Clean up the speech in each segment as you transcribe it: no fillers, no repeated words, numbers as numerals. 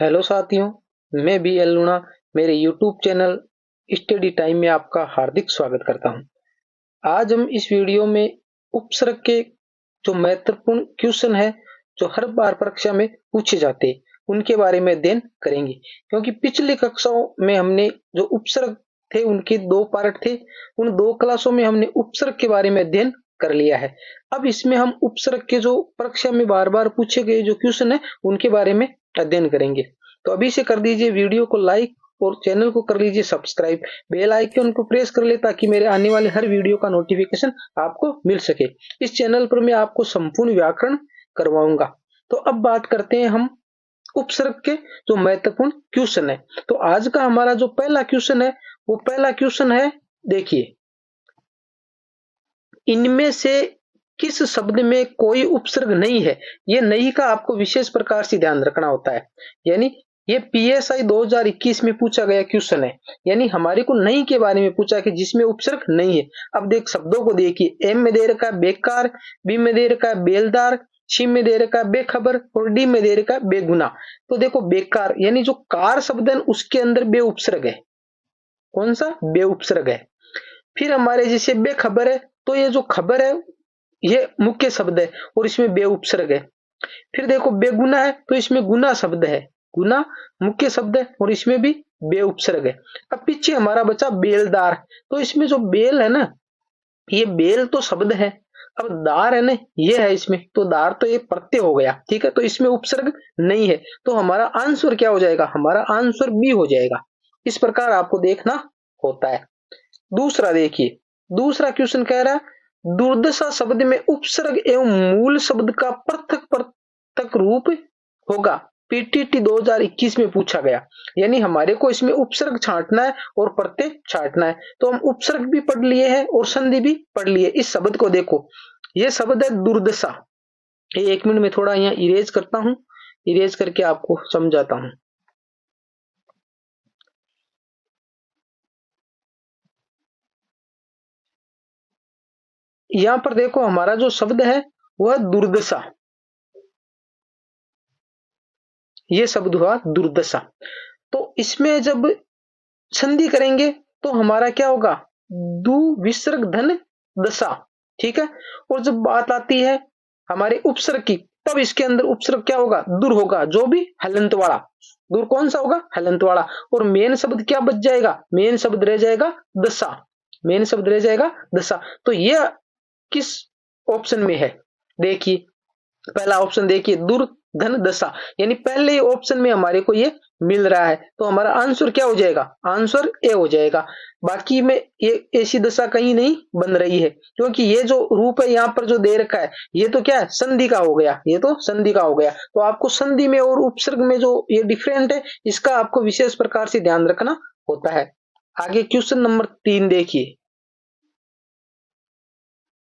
Hello साथियों, मैं B L लूणा मेरे यूट्यूब चैनल स्टडी टाइम में आपका हार्दिक स्वागत करता हूं। आज हम इस वीडियो में उपसर्ग के जो महत्वपूर्ण क्वेश्चन है जो हर बार परीक्षा में पूछे जाते हैं उनके बारे में अध्ययन करेंगे। क्योंकि पिछली कक्षाओं में हमने जो उपसर्ग थे उनके दो पार्ट थे, उन दो क्लासों में हमने उपसर्ग के बारे में अध्ययन कर लिया है। अब इसमें हम उपसर्ग के जो परीक्षा में बार बार पूछे गए जो क्वेश्चन है उनके बारे में अध्ययन करेंगे। तो अभी से कर दीजिए वीडियो को लाइक और चैनल को कर लीजिए सब्सक्राइब, बेल आइकन को प्रेस कर ले ताकि मेरे आने वाले हर वीडियो का नोटिफिकेशन आपको मिल सके। इस चैनल पर मैं आपको संपूर्ण व्याकरण करवाऊंगा। तो अब बात करते हैं हम उपसर्ग के जो महत्वपूर्ण क्वेश्चन है। तो आज का हमारा जो पहला क्वेश्चन है वो पहला क्वेश्चन है, देखिए, इनमें से किस शब्द में कोई उपसर्ग नहीं है। ये नहीं का आपको विशेष प्रकार से ध्यान रखना होता है। यानी ये पीएसआई 2021 में पूछा गया क्वेश्चन है। यानी हमारे को नहीं के बारे में पूछा कि जिसमें उपसर्ग नहीं है। अब देख शब्दों को देखिए, एम में दे रखा है बेकार, बी में दे रखा है बेलदार, सी में दे रखा है बेखबर और डी में दे रखा है बेगुना। तो देखो बेकार यानी जो कार शब्द है उसके अंदर बे उपसर्ग है। कौन सा? बे उपसर्ग है। फिर हमारे जैसे बेखबर है तो ये जो खबर है ये मुख्य शब्द है और इसमें बे उपसर्ग है। फिर देखो बेगुना है तो इसमें गुना शब्द है, गुना मुख्य शब्द है और इसमें भी बे उपसर्ग है। अब पीछे हमारा बचा बेलदार, तो इसमें जो बेल है ना, ये बेल तो शब्द है, अब दार है ना ये है इसमें, तो दार तो ये प्रत्यय हो गया, ठीक है। तो इसमें उपसर्ग नहीं है, तो हमारा आंसर क्या हो जाएगा? हमारा आंसर बी हो जाएगा। इस प्रकार आपको देखना होता है। दूसरा देखिए, दूसरा क्वेश्चन कह रहा है दुर्दशा शब्द में उपसर्ग एवं मूल शब्द का पृथक पृथक रूप होगा। पीटीटी 2021 में पूछा गया। यानी हमारे को इसमें उपसर्ग छांटना है और प्रत्यय छांटना है। तो हम उपसर्ग भी पढ़ लिए हैं और संधि भी पढ़ लिए। इस शब्द को देखो, यह शब्द है दुर्दशा। ये 1 मिनट में थोड़ा यहाँ इरेज करता हूं, इरेज करके आपको समझाता हूं। यहां पर देखो हमारा जो शब्द है वह दुर्दशा, ये शब्द हुआ दुर्दशा। तो इसमें जब संधि करेंगे तो हमारा क्या होगा? दु विसर्ग धन दशा, ठीक है। और जब बात आती है हमारे उपसर्ग की, तब इसके अंदर उपसर्ग क्या होगा? दुर होगा, जो भी हलंत वाला। दुर कौन सा होगा? हलंत वाला। और मेन शब्द क्या बच जाएगा? मेन शब्द रह जाएगा दशा, मेन शब्द रह जाएगा दशा। तो यह किस ऑप्शन में है? देखिए पहला ऑप्शन देखिए, दुर धन दशा, यानी पहले ऑप्शन में हमारे को ये मिल रहा है। तो हमारा आंसर क्या हो जाएगा? आंसर ए हो जाएगा। बाकी में ये ऐसी दशा कहीं नहीं बन रही है, क्योंकि ये जो रूप है यहाँ पर जो दे रखा है ये तो क्या है? संधि का हो गया, ये तो संधि का हो गया। तो आपको संधि में और उपसर्ग में जो ये डिफरेंट है इसका आपको विशेष प्रकार से ध्यान रखना होता है। आगे क्वेश्चन नंबर 3 देखिए,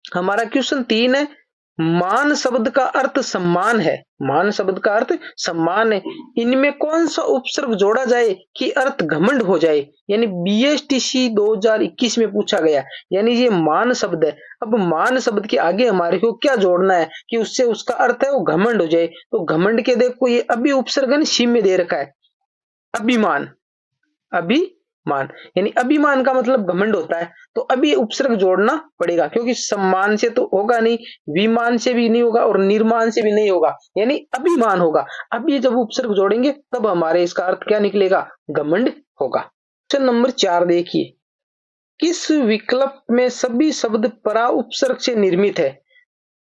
हमारा क्वेश्चन 3 है, मान शब्द का अर्थ सम्मान है। मान शब्द का अर्थ सम्मान है। इनमें कौन सा उपसर्ग जोड़ा जाए कि अर्थ घमंड हो जाए? यानी बीएसटीसी 2021 में पूछा गया। यानी ये मान शब्द है। अब मान शब्द के आगे हमारे को क्या जोड़ना है कि उससे उसका अर्थ है वो घमंड हो जाए? तो घमंड के देखो ये अभी उपसर्ग सी में दे रखा है, अभिमान, अभिमान, यानी अभिमान का मतलब घमंड होता है। तो अभी उपसर्ग जोड़ना पड़ेगा, क्योंकि सम्मान से तो होगा नहीं, विमान से भी नहीं होगा और निर्माण से भी नहीं होगा, यानी अभिमान होगा। अब ये जब उपसर्ग जोड़ेंगे तब हमारे इसका अर्थ क्या निकलेगा? घमंड होगा। क्वेश्चन नंबर 4 देखिए, किस विकल्प में सभी शब्द परा उपसर्ग से निर्मित है?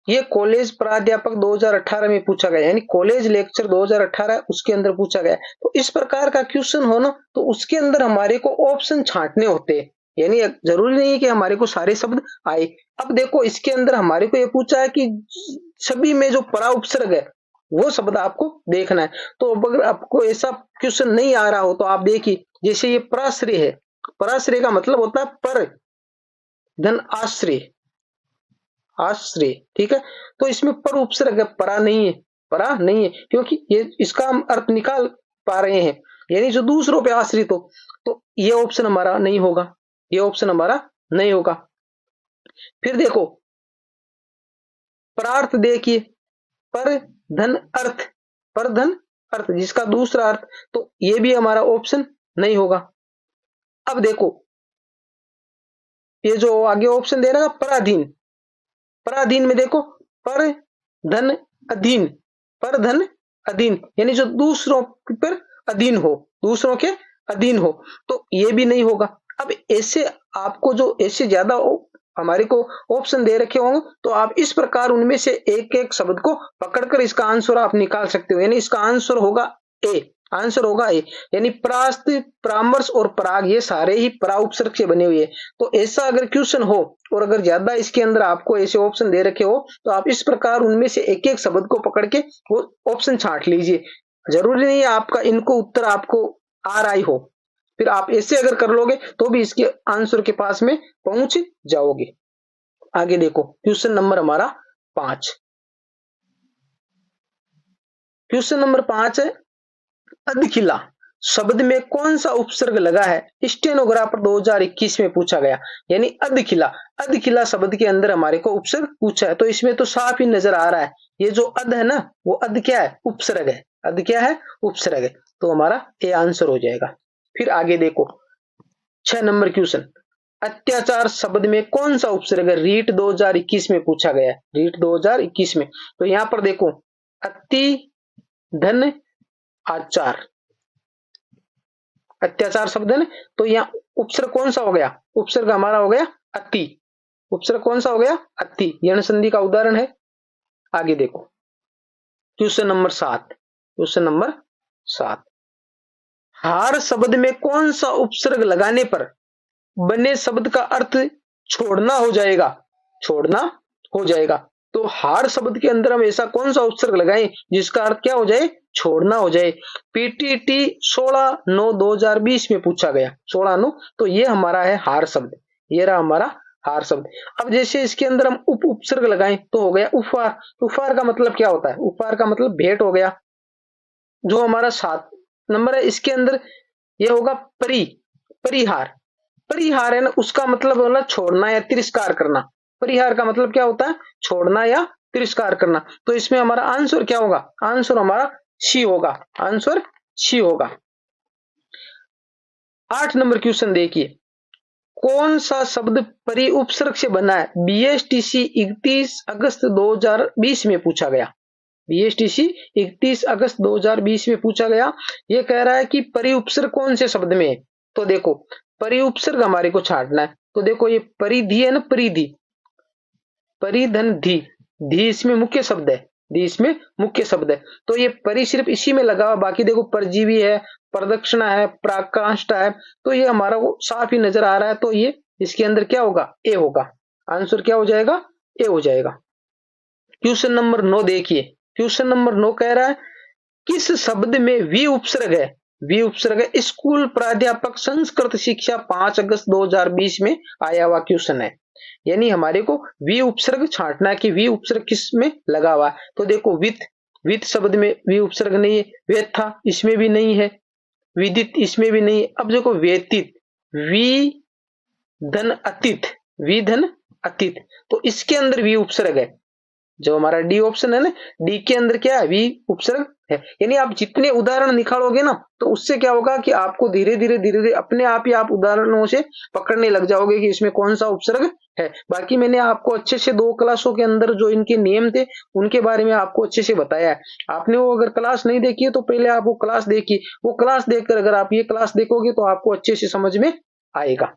ये कॉलेज प्राध्यापक 2018 में पूछा गया, यानी कॉलेज लेक्चर 2018 उसके अंदर पूछा गया। तो इस प्रकार का क्वेश्चन हो ना तो उसके अंदर हमारे को ऑप्शन छांटने होते हैं। यानी जरूरी नहीं है कि हमारे को सारे शब्द आए। अब देखो इसके अंदर हमारे को ये पूछा है कि सभी में जो परा उपसर्ग है वो शब्द आपको देखना है। तो अगर आपको ऐसा क्वेश्चन नहीं आ रहा हो तो आप देखिए, जैसे ये पराश्रय है, पराश्रय का मतलब होता है पर धन आश्रय, आश्रय, ठीक है। तो इसमें पर उपसर्ग है, परा नहीं है, परा नहीं है, क्योंकि ये इसका हम अर्थ निकाल पा रहे हैं, यानी जो दूसरों पे आश्रित हो। तो ये ऑप्शन हमारा नहीं होगा, ये ऑप्शन हमारा नहीं होगा। फिर देखो परार्थ देखिए, पर धन अर्थ, पर धन अर्थ, जिसका दूसरा अर्थ, तो ये भी हमारा ऑप्शन नहीं होगा। अब देखो ये जो आगे ऑप्शन दे रहा है पराधीन, पराधीन में देखो पर धन अधीन, पर धन अधीन, यानी जो दूसरों पर अधीन हो, दूसरों के अधीन हो, तो ये भी नहीं होगा। अब ऐसे आपको जो ऐसे ज्यादा हमारे को ऑप्शन दे रखे होंगे तो आप इस प्रकार उनमें से एक एक शब्द को पकड़कर इसका आंसर आप निकाल सकते हो, यानी इसका आंसर होगा ए, आंसर होगा ए, यानी प्रास्त, परामर्श और पराग ये सारे ही परा उपसर्ग से बने हुए हैं। तो ऐसा अगर क्वेश्चन हो और अगर ज्यादा इसके अंदर आपको ऐसे ऑप्शन दे रखे हो तो आप इस प्रकार उनमें से एक एक शब्द को पकड़ के वो ऑप्शन छांट लीजिए। जरूरी नहीं है आपका इनको उत्तर आपको आ रहा ही हो, फिर आप ऐसे अगर कर लोगे तो भी इसके आंसर के पास में पहुंच जाओगे। आगे देखो क्वेश्चन नंबर हमारा 5, क्वेश्चन नंबर 5 है अधखिला शब्द में कौन सा उपसर्ग लगा है, स्टेनोग्राफर 2021 में पूछा गया। यानी अधखिला, अधखिला शब्द के अंदर हमारे को उपसर्ग पूछा है, तो इसमें तो साफ ही नजर आ रहा है ये जो अध है ना वो अध क्या है, उपसर्ग है, अध क्या है, उपसर्ग है, तो हमारा ए आंसर हो जाएगा। फिर आगे देखो 6 नंबर क्वेश्चन, अत्याचार शब्द में कौन सा उपसर्ग है, रीट 2021 में पूछा गया है, रीट 2021 में। तो यहां पर देखो अति धन आचार, अत्याचार शब्द है ना, तो यहाँ उपसर्ग कौन सा हो गया, उपसर्ग हमारा हो गया अति, उपसर्ग कौन सा हो गया, अति, यण संधि का उदाहरण है। आगे देखो क्वेश्चन नंबर 7, क्वेश्चन नंबर 7, हार शब्द में कौन सा उपसर्ग लगाने पर बने शब्द का अर्थ छोड़ना हो जाएगा, छोड़ना हो जाएगा। तो हार शब्द के अंदर हम ऐसा कौन सा उपसर्ग लगाएं जिसका अर्थ क्या हो जाए, छोड़ना हो जाए। पीटीटी 16/9/2020 में पूछा गया, 16/9, तो ये हमारा है हार शब्द, ये रहा हमारा हार शब्द। अब जैसे इसके अंदर हम उपसर्ग लगाएं तो हो गया उपहार, उपहार का मतलब क्या होता है, उपहार का मतलब भेंट हो गया। जो हमारा 7 नंबर है इसके अंदर यह होगा परिहार, परिहार है ना, उसका मतलब होला छोड़ना या तिरस्कार करना। परिहार का मतलब क्या होता है, छोड़ना या तिरस्कार करना। तो इसमें हमारा आंसर क्या होगा, आंसर हमारा सी होगा, आंसर सी होगा। 8 नंबर क्वेश्चन देखिए, कौन सा शब्द परि उपसर्ग से बना है, बीएसटीसी 31 अगस्त 2020 में पूछा गया, बीएसटीसी 31 अगस्त 2020 में पूछा गया। यह कह रहा है कि परि उपसर्ग कौन से शब्द में है। तो देखो परि उपसर्ग हमारे को छांटना है, तो देखो ये परिधि है ना, परिधि, परिधन धी, धी इसमें मुख्य शब्द है, धी इसमें मुख्य शब्द है। तो ये परि सिर्फ इसी में लगा हुआ, बाकी देखो परजीवी है, प्रदक्षिणा है, प्राकाष्ठा है, तो ये हमारा वो साफ ही नजर आ रहा है। तो ये इसके अंदर क्या होगा, ए होगा, आंसर क्या हो जाएगा, ए हो जाएगा। क्वेश्चन नंबर 9 देखिए, क्वेश्चन नंबर 9 कह रहा है किस शब्द में वी उपसर्ग है, वी उपसर्ग है, स्कूल प्राध्यापक संस्कृत शिक्षा 5 अगस्त 2020 में आया हुआ क्वेश्चन है। यानी हमारे को वी उपसर्ग छांटना है कि वी उपसर्ग किस में लगा हुआ है। तो देखो वित, वित शब्द में वी उपसर्ग नहीं है, व्यथा इसमें भी नहीं है, विदित इसमें भी नहीं है। अब देखो व्यतीत, वी धन अतीत, वी धन अतीत, तो इसके अंदर वी उपसर्ग है। जो हमारा डी ऑप्शन है ना, डी के अंदर क्या है, वी उपसर्ग है। यानी आप जितने उदाहरण निकालोगे ना तो उससे क्या होगा कि आपको धीरे धीरे अपने आप ही आप उदाहरणों से पकड़ने लग जाओगे कि इसमें कौन सा उपसर्ग है। बाकी मैंने आपको अच्छे से 2 क्लासों के अंदर जो इनके नियम थे उनके बारे में आपको अच्छे से बताया है। आपने वो अगर क्लास नहीं देखी है तो पहले आप वो क्लास देखिए, वो क्लास देखकर अगर आप ये क्लास देखोगे तो आपको अच्छे से समझ में आएगा।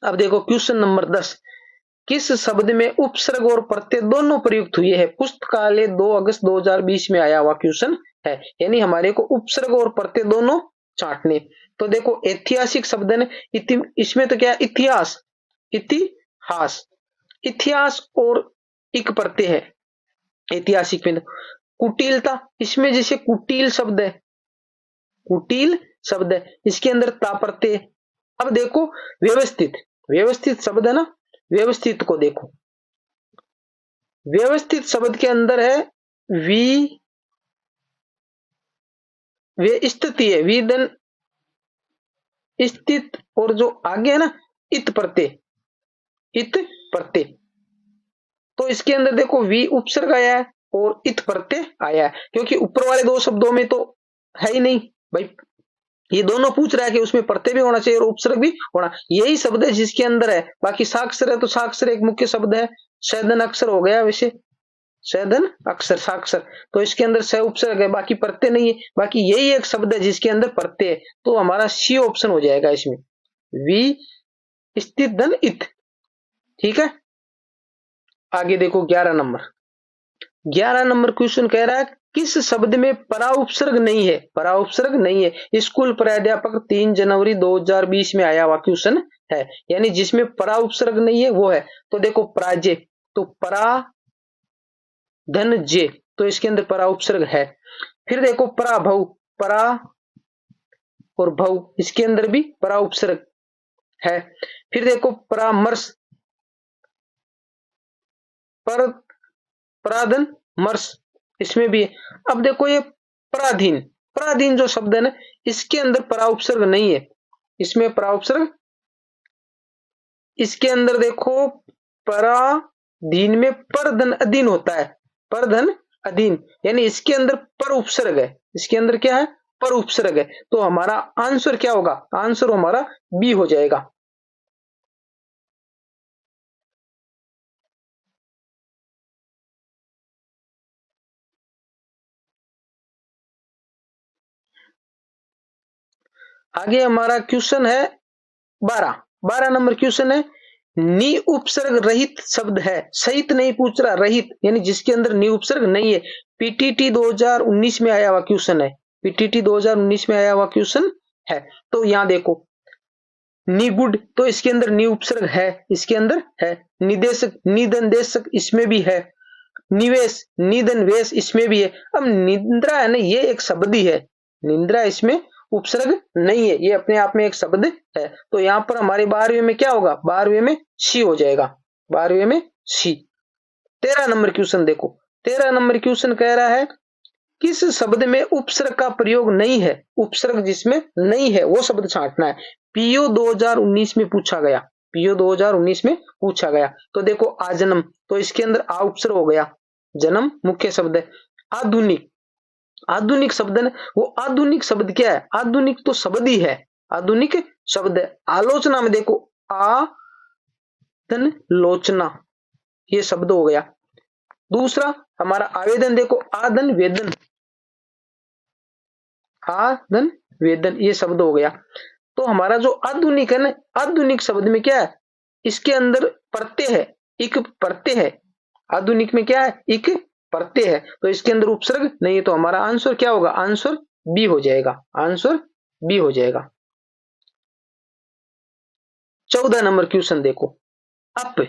अब देखो क्वेश्चन नंबर 10, किस शब्द में उपसर्ग और प्रत्यय दोनों प्रयुक्त हुए हैं, पुस्तकालय 2 अगस्त 2020 में आया हुआ क्वेश्चन है। यानी हमारे को उपसर्ग और प्रत्यय दोनों छांटने। तो देखो ऐतिहासिक शब्द है, इसमें तो क्या इतिहास, इतिहास, इतिहास और इक प्रत्यय है ऐतिहासिक में। कुटिलता, इसमें जैसे कुटिल शब्द है, कुटिल शब्द है, इसके अंदर ता प्रत्यय। अब देखो व्यवस्थित, व्यवस्थित शब्द है ना, व्यवस्थित को देखो, व्यवस्थित शब्द के अंदर है वी, वे स्थिति है, विधन स्थित, और जो आगे है ना इत प्रत्यय, इत प्रत्यय। तो इसके अंदर देखो वी उपसर्ग आया है और इत प्रत्यय आया है, क्योंकि ऊपर वाले 2 शब्दों में तो है ही नहीं भाई। ये दोनों पूछ रहा है कि उसमें प्रत्यय भी होना चाहिए और उपसर्ग भी होना, यही शब्द है जिसके अंदर है। बाकी साक्षर है तो साक्षर एक मुख्य शब्द है, सैदन अक्षर हो गया, वैसे सैदन अक्षर साक्षर, तो इसके अंदर स उपसर्ग है, बाकी प्रत्यय नहीं है। बाकी यही एक शब्द है जिसके अंदर प्रत्यय है, तो हमारा सी ऑप्शन हो जाएगा इसमें, वी स्थित धन इत। ठीक है, आगे देखो 11 नंबर। 11 नंबर क्वेश्चन कह रहा है किस शब्द में परा उपसर्ग नहीं है, परा उपसर्ग नहीं है। स्कूल प्राध्यापक 3 जनवरी 2020 में आया हुआ क्वेश्चन है, यानी जिसमें परा उपसर्ग नहीं है वो है। तो देखो प्राजे, तो परा धन जे, तो इसके अंदर परा उपसर्ग है। फिर देखो पराभव, परा और भव, इसके अंदर भी परा उपसर्ग है। फिर देखो परामर्श, पर पराधन मर्श, इसमें भी है। अब देखो ये पराधीन, पराधीन जो शब्द है ना, इसके अंदर परा उपसर्ग नहीं है, इसमें परा उपसर्ग, इसके अंदर देखो पराधीन में परधन अधीन होता है, परधन अधीन, यानी इसके अंदर पर उपसर्ग है, इसके अंदर क्या है, पर उपसर्ग है। तो हमारा आंसर क्या होगा, आंसर हमारा बी हो जाएगा। आगे हमारा क्वेश्चन है 12। 12 नंबर क्वेश्चन है नि उपसर्ग रहित शब्द है, सहित नहीं पूछ रहा, रहित यानी जिसके अंदर नि उपसर्ग नहीं है। पीटीटी 2019 में आया हुआ क्वेश्चन है, पीटीटी 2019 में आया हुआ क्वेश्चन है। तो यहां देखो निगुड, तो इसके अंदर नि उपसर्ग है, इसके अंदर है। निदेशक, निदंदेशक, इसमें भी है। निवेश, निधन वेश, इसमें भी है। अब निद्रा है ना, ये एक शब्द ही है, निंद्रा इसमें उपसर्ग नहीं है, ये अपने आप में एक शब्द है। तो यहां पर हमारे 12वीं में क्या होगा, 12वीं में सी हो जाएगा, 12वीं में सी। 13 नंबर क्वेश्चन देखो, 13 नंबर क्वेश्चन कह रहा है किस शब्द में उपसर्ग का प्रयोग नहीं है, उपसर्ग जिसमें नहीं है वो शब्द छांटना है। पीओ 2019 में पूछा गया, पीओ 2019 में पूछा गया। तो देखो आजन्म, तो इसके अंदर आ उपसर्ग हो गया, जन्म मुख्य शब्द है। आधुनिक, आधुनिक शब्द है, वो आधुनिक शब्द क्या है, आधुनिक तो शब्द ही है, आधुनिक शब्द है। आलोचना में देखो आधन लोचना, ये शब्द हो गया। दूसरा हमारा आवेदन देखो आदन वेदन, आदन वेदन, ये शब्द हो गया। तो हमारा जो आधुनिक है ना, आधुनिक शब्द में क्या है, इसके अंदर प्रत्यय है, एक प्रत्यय है। आधुनिक में क्या है, एक प्रत्यय है, तो इसके अंदर उपसर्ग नहीं है। तो हमारा आंसर क्या होगा, आंसर बी हो जाएगा, आंसर बी हो जाएगा। 14 नंबर क्वेश्चन देखो, अप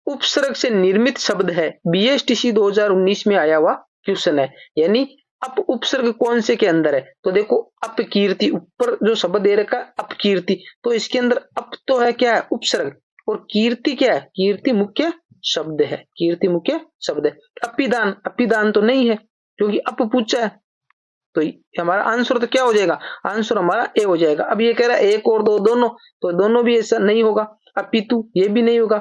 उपसर्ग से निर्मित शब्द है, बीएसटीसी 2019 में आया हुआ क्वेश्चन है, यानी अप उपसर्ग कौन से के अंदर है। तो देखो अपकीर्ति, ऊपर जो शब्द दे रखा है अपकीर्ति, तो इसके अंदर अप तो है क्या है, उपसर्ग, और कीर्ति क्या है, कीर्ति मुख्य शब्द है, कीर्ति मुख्य शब्द है। अपिदान, अपिदान तो नहीं है क्योंकि अप पूछा है, तो हमारा आंसर तो क्या हो जाएगा, आंसर हमारा ए हो जाएगा। अब ये कह रहा है एक और दो दोनों, तो दोनों भी ऐसा नहीं होगा। अपितु, ये भी नहीं होगा।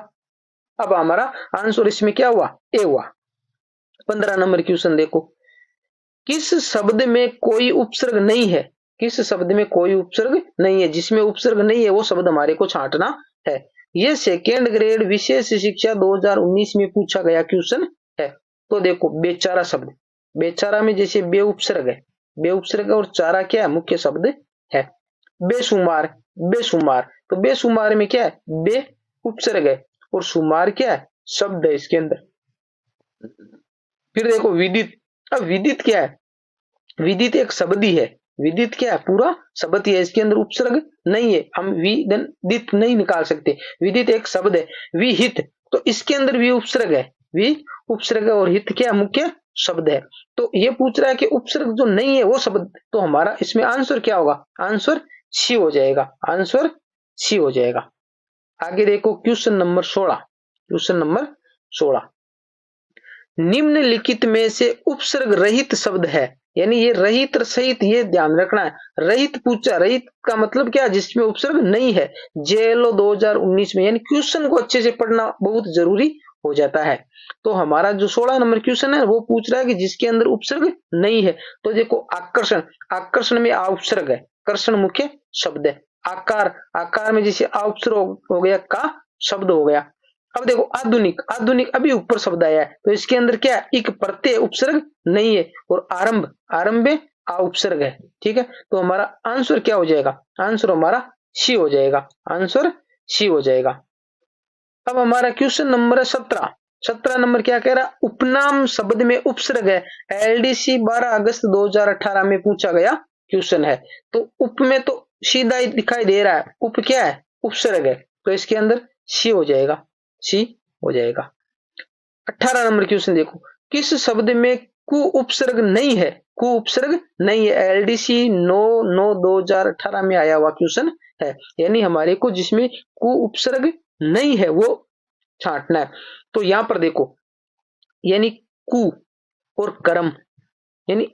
अब हमारा आंसर इसमें क्या हुआ, ए हुआ। 15 नंबर क्वेश्चन देखो, किस शब्द में कोई उपसर्ग नहीं है, किस शब्द में कोई उपसर्ग नहीं है, जिसमें उपसर्ग नहीं है वो शब्द हमारे को छांटना है। ये सेकेंड ग्रेड विशेष शिक्षा 2019 में पूछा गया क्वेश्चन है। तो देखो बेचारा शब्द, बेचारा में जैसे बे उपसर्ग है, बे उपसर्ग और चारा क्या है, मुख्य शब्द है। बेशुमार, बेशुमार, तो बेशुमार में क्या है, बे उपसर्ग है और शुमार क्या है, शब्द है इसके अंदर। फिर देखो विदित, अब विदित क्या है, विदित एक शब्द ही है, विदित क्या है, पूरा शब्द ही है, इसके अंदर उपसर्ग नहीं है, हम विदित नहीं निकाल सकते, विदित एक शब्द है। विहित, तो इसके अंदर भी उपसर्ग है, वि उपसर्ग और हित क्या मुख्य शब्द है। तो ये पूछ रहा है कि उपसर्ग जो नहीं है वो शब्द, तो हमारा इसमें आंसर क्या होगा, आंसर सी हो जाएगा, आंसर सी हो जाएगा। आगे देखो क्वेश्चन नंबर 16, क्वेश्चन नंबर 16, निम्नलिखित में से उपसर्ग रहित शब्द है, यानी ये रहित सहित, ये ध्यान रखना है। रहित पूछा, रहित का मतलब क्या, जिसमें उपसर्ग नहीं है। जेएलओ 2019 में, यानी क्वेश्चन को अच्छे से पढ़ना बहुत जरूरी हो जाता है। तो हमारा जो 16 नंबर क्वेश्चन है वो पूछ रहा है कि जिसके अंदर उपसर्ग नहीं है। तो देखो आकर्षण, आकर्षण में आ उपसर्ग है, कर्षण मुख्य शब्द है। आकार, आकार में जैसे आ उपसर्ग हो गया, का शब्द हो गया। अब देखो आधुनिक, आधुनिक अभी ऊपर शब्द आया है, तो इसके अंदर क्या है, एक प्रत्यय उपसर्ग नहीं है। और आरंभ, आरंभ में आ उपसर्ग है। ठीक है, तो हमारा आंसर क्या हो जाएगा, आंसर हमारा सी हो जाएगा, आंसर सी हो जाएगा। अब हमारा क्वेश्चन नंबर है 17। 17 नंबर क्या कह रहा, उपनाम शब्द में उपसर्ग है। एलडीसी 12 अगस्त 2018 में पूछा गया क्वेश्चन है। तो उप में तो सीधा ही दिखाई दे रहा है, उप क्या है, उपसर्ग है, तो इसके अंदर सी हो जाएगा, सी हो जाएगा। 18 नंबर क्वेश्चन देखो, किस शब्द में कु उपसर्ग नहीं है, कु उपसर्ग नहीं है। एलडीसी 9/9/2018 में आया हुआ क्वेश्चन है, यानी हमारे को जिसमें कु उपसर्ग नहीं है वो छांटना है। तो यहां पर देखो, यानी कु और कर्म, यानी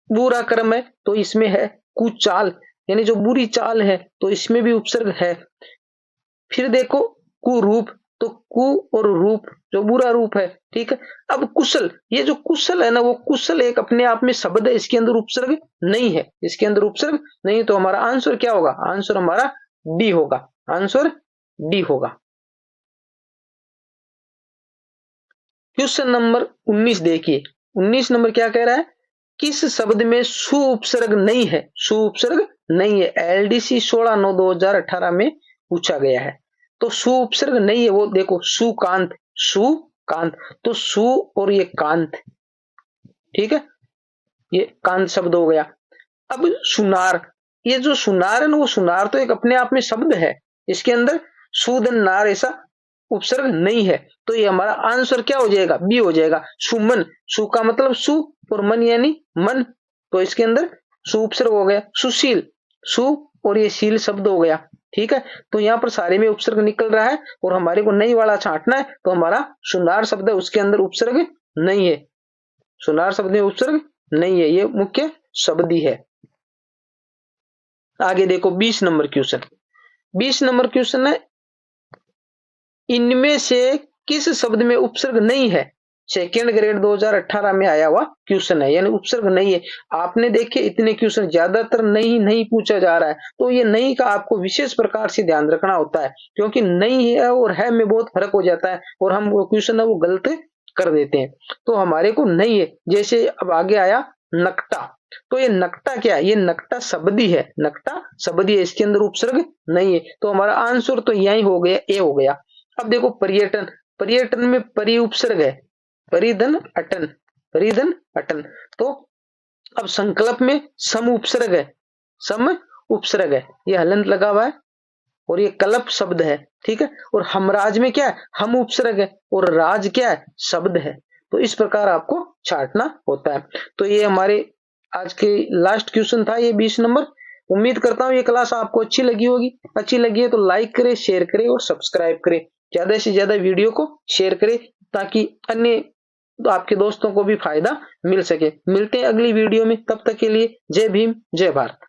बुरा कर्म है तो इसमें है कुचाल, यानी जो बुरी चाल है तो इसमें भी उपसर्ग है। फिर देखो कुरूप, तो कु और रूप जो बुरा रूप है। ठीक है, अब कुशल, ये जो कुशल है ना, वो कुशल एक अपने आप में शब्द है, इसके अंदर उपसर्ग नहीं है, इसके अंदर उपसर्ग नहीं। तो हमारा आंसर क्या होगा, आंसर हमारा डी होगा, आंसर डी होगा। क्वेश्चन नंबर 19 देखिए, 19 नंबर क्या कह रहा है, किस शब्द में सु उपसर्ग नहीं है, सु उपसर्ग नहीं है। एलडीसी 16/9/2018 में पूछा गया है। तो सु उपसर्ग नहीं है, वो देखो सुकांत, सुकांत, तो सु और ये कांत, ठीक है, ये कांत शब्द हो गया। अब सुनार, ये जो सुनार है ना, वो सुनार तो एक अपने आप में शब्द है, इसके अंदर सुदन नार ऐसा उपसर्ग नहीं है। तो ये हमारा आंसर क्या हो जाएगा, बी हो जाएगा। सुमन, सु का मतलब सु और मन यानी मन, तो इसके अंदर सु उपसर्ग हो गया। सुशील, सु और ये शील शब्द हो गया। ठीक है, तो यहाँ पर सारे में उपसर्ग निकल रहा है और हमारे को नई वाला छांटना है। तो हमारा सुनार शब्द है, उसके अंदर उपसर्ग नहीं है, सुनार शब्द में उपसर्ग नहीं है, ये मुख्य शब्द ही है। आगे देखो 20 नंबर क्वेश्चन, 20 नंबर क्वेश्चन है, इनमें से किस शब्द में उपसर्ग नहीं है। सेकेंड ग्रेड 2018 में आया हुआ क्वेश्चन है, यानी उपसर्ग नहीं है। आपने देखे इतने क्वेश्चन ज्यादातर नहीं पूछा जा रहा है, तो ये नहीं का आपको विशेष प्रकार से ध्यान रखना होता है, क्योंकि नहीं है और है में बहुत फर्क हो जाता है और हम वो क्वेश्चन है वो गलत कर देते हैं। तो हमारे को नहीं है, जैसे अब आगे आया नकटा, तो ये नकटा क्या है, ये नकटा शब्दी है, नकटा शब्दी है, इसके अंदर उपसर्ग नहीं है। तो हमारा आंसर तो यही हो गया, ए हो गया। अब देखो पर्यटन, पर्यटन में परि उपसर्ग है, परिधन अटन, परिधन अटन। तो अब संकल्प में सम उपसर्ग है, सम उपसर्ग है, ये हलंत लगा हुआ है और ये कल्प शब्द है। ठीक है, और हमराज में क्या है, हम उपसर्ग है और राज क्या है, शब्द है। तो इस प्रकार आपको छांटना होता है। तो ये हमारे आज के लास्ट क्वेश्चन था, ये 20 नंबर। उम्मीद करता हूँ ये क्लास आपको अच्छी लगी होगी। अच्छी लगी है तो लाइक करें, शेयर करें और सब्सक्राइब करें। ज्यादा से ज्यादा वीडियो को शेयर करें ताकि अन्य तो आपके दोस्तों को भी फायदा मिल सके। मिलते हैं अगली वीडियो में, तब तक के लिए जय भीम, जय भारत।